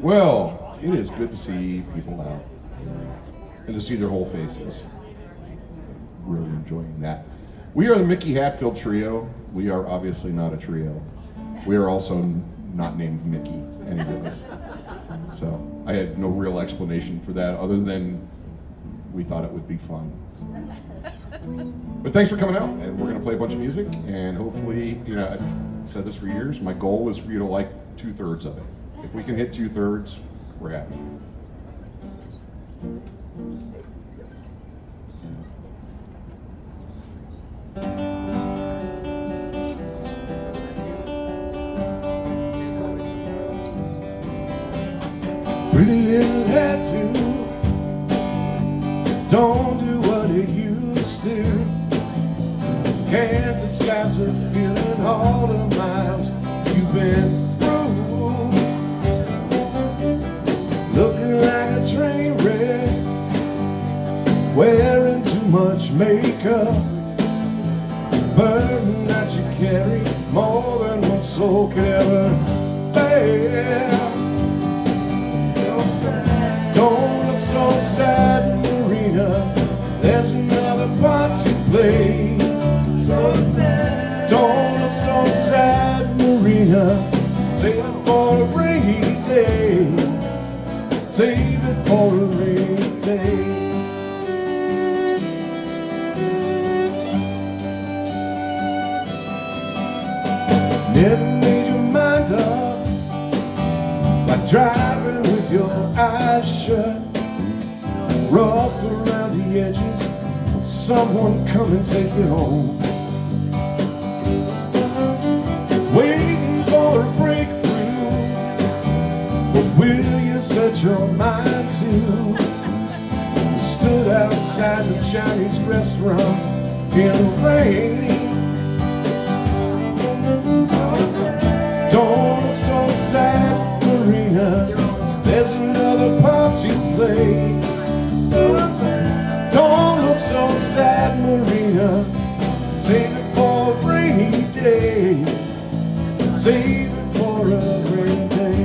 Well, it is good to see people out and to see their whole faces. Really enjoying that. We are the Mickey Hatfield Trio. We are obviously not a trio. We are also not named Mickey, any of us. So I had no real explanation for that other than we thought it would be fun. But thanks for coming out, and we're going to play a bunch of music, and hopefully, I've said this for years, my goal is for you to like 2/3 of it. If we can hit 2/3, we're happy. Pretty little tattoo, don't do what it used to. Can't disguise the feeling all the miles you've been through. Looking like a train wreck, wearing too much makeup. Burden that you carry more than one soul could ever bear. Don't look so sad, Marina, there's another part to play. So sad. Don't look so sad, Marina, save it for a rainy day. Save it for a rainy day. Never made your mind up, like driving with your eyes shut, rough around the edges. Someone come and take you home. Waiting for a breakthrough, what will you set your mind to? You stood outside the Chinese restaurant in the rain. Don't look so sad, Marina, there's another part to play. Don't look so sad, Marina, save it for a rainy day. Save it for a rainy day.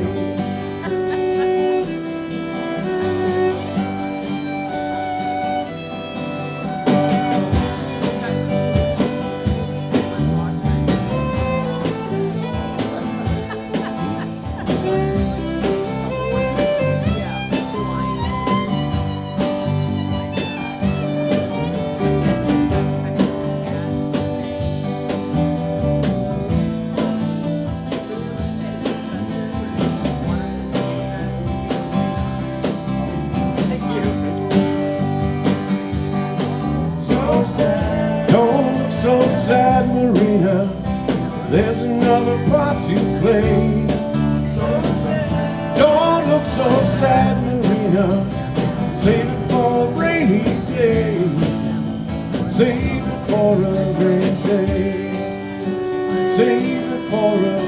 So sad, Marina, there's another part to play. Don't look so sad, Marina, save it for a rainy day. Save it for a rainy day. Save it for a